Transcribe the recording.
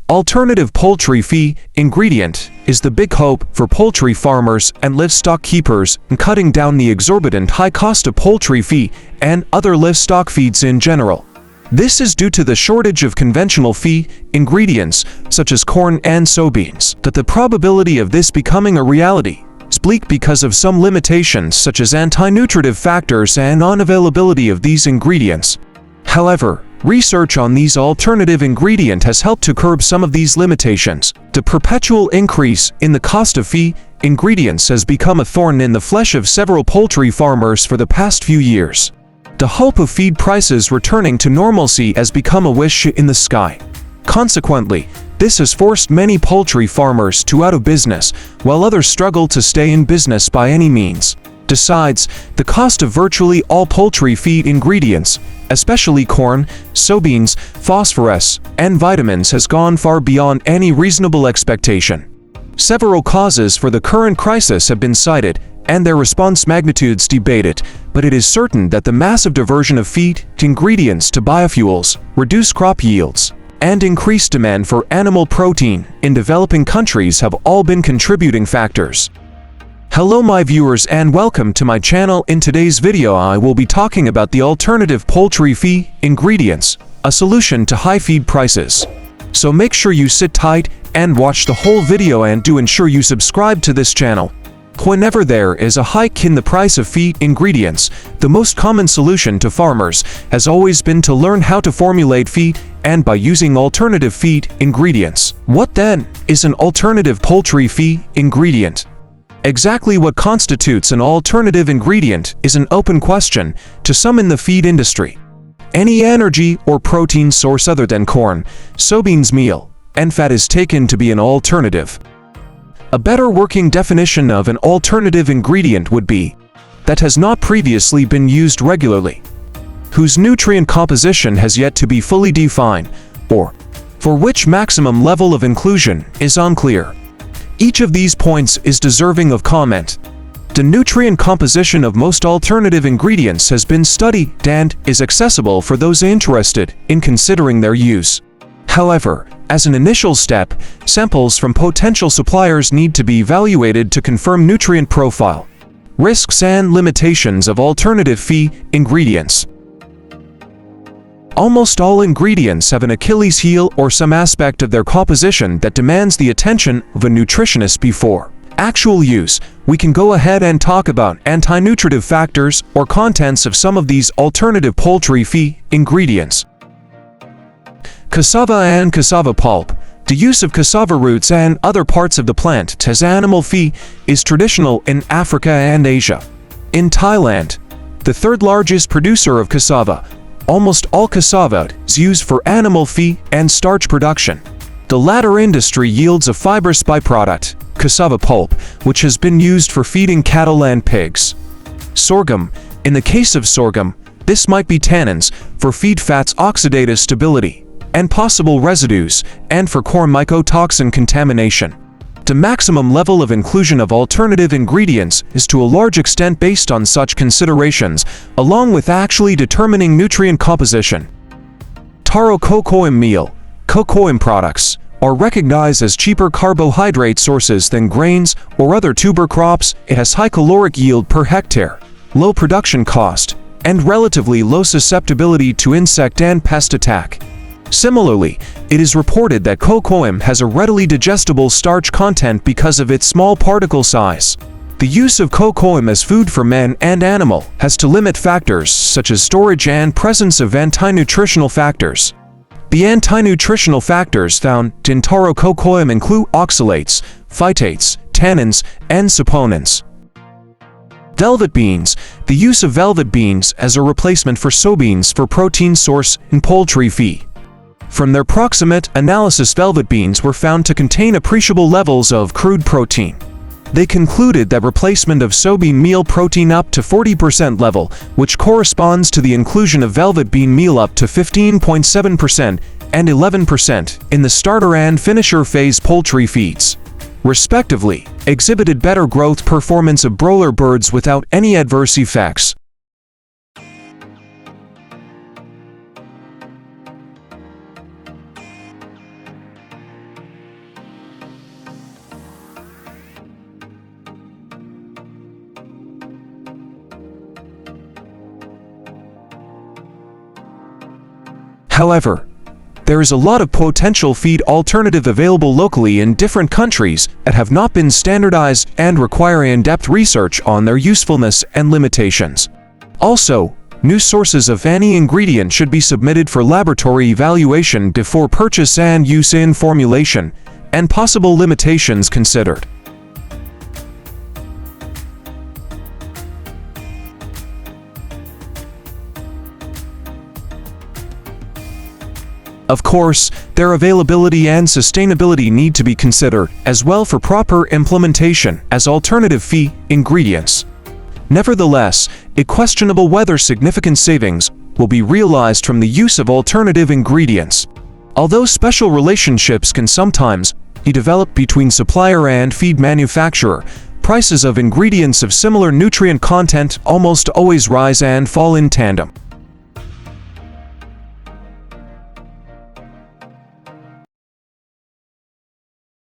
Alternative poultry feed ingredient is the big hope for poultry farmers and livestock keepers in cutting down the exorbitant high cost of poultry feed and other livestock feeds in general. This is due to the shortage of conventional feed ingredients such as corn and soybeans. That the probability of this becoming a reality is bleak because of some limitations such as anti-nutritive factors and unavailability of these ingredients. However, research on these alternative ingredient has helped to curb some of these limitations. The perpetual increase in the cost of feed ingredients has become a thorn in the flesh of several poultry farmers for the past few years. The hope of feed prices returning to normalcy has become a wish in the sky. Consequently, this has forced many poultry farmers to out of business, while others struggle to stay in business by any means. Besides, the cost of virtually all poultry feed ingredients, especially corn, soybeans, phosphorus, and vitamins, has gone far beyond any reasonable expectation. Several causes for the current crisis have been cited, and their response magnitudes debated, but it is certain that the massive diversion of feed ingredients to biofuels, reduced crop yields, and increased demand for animal protein in developing countries have all been contributing factors. Hello my viewers and welcome to my channel. In today's video I will be talking about the alternative poultry feed ingredients, a solution to high feed prices. So make sure you sit tight and watch the whole video, and do ensure you subscribe to this channel. Whenever there is a hike in the price of feed ingredients, the most common solution to farmers has always been to learn how to formulate feed and by using alternative feed ingredients. What then is an alternative poultry feed ingredient? Exactly what constitutes an alternative ingredient is an open question to some in the feed industry. Any energy or protein source other than corn, soybeans meal, and fat is taken to be an alternative. A better working definition of an alternative ingredient would be that has not previously been used regularly, whose nutrient composition has yet to be fully defined, or for which maximum level of inclusion is unclear. Each of these points is deserving of comment. The nutrient composition of most alternative ingredients has been studied and is accessible for those interested in considering their use. However, as an initial step, samples from potential suppliers need to be evaluated to confirm nutrient profile, risks and limitations of alternative feed ingredients. Almost all ingredients have an Achilles heel or some aspect of their composition that demands the attention of a nutritionist before actual use. We can go ahead and talk about anti-nutritive factors or contents of some of these alternative poultry feed ingredients. Cassava and cassava pulp. The use of cassava roots and other parts of the plant as animal feed is traditional in Africa and Asia. In Thailand, the third largest producer of cassava, almost all cassava is used for animal feed and starch production. The latter industry yields a fibrous byproduct, cassava pulp, which has been used for feeding cattle and pigs. Sorghum. In the case of sorghum, this might be tannins for feed fats oxidative stability and possible residues, and for corn mycotoxin contamination. The maximum level of inclusion of alternative ingredients is to a large extent based on such considerations, along with actually determining nutrient composition. Taro cocoa meal. Cocoa products are recognized as cheaper carbohydrate sources than grains or other tuber crops. It has high caloric yield per hectare, low production cost, and relatively low susceptibility to insect and pest attack. Similarly, it is reported that cocoa has a readily digestible starch content because of its small particle size. The use of cocoa as food for man and animal has to limit factors such as storage and presence of anti-nutritional factors. The anti-nutritional factors found in taro cocoa include oxalates, phytates, tannins, and saponins. Velvet beans. The use of velvet beans as a replacement for soybeans for protein source in poultry feed. From their proximate analysis, velvet beans were found to contain appreciable levels of crude protein. They concluded that replacement of soybean meal protein up to 40% level, which corresponds to the inclusion of velvet bean meal up to 15.7% and 11% in the starter and finisher phase poultry feeds, respectively, exhibited better growth performance of broiler birds without any adverse effects. However, there is a lot of potential feed alternative available locally in different countries that have not been standardized and require in-depth research on their usefulness and limitations. Also, new sources of any ingredient should be submitted for laboratory evaluation before purchase and use in formulation, and possible limitations considered. Of course, their availability and sustainability need to be considered as well for proper implementation as alternative feed ingredients. Nevertheless, it's questionable whether significant savings will be realized from the use of alternative ingredients. Although special relationships can sometimes be developed between supplier and feed manufacturer, prices of ingredients of similar nutrient content almost always rise and fall in tandem.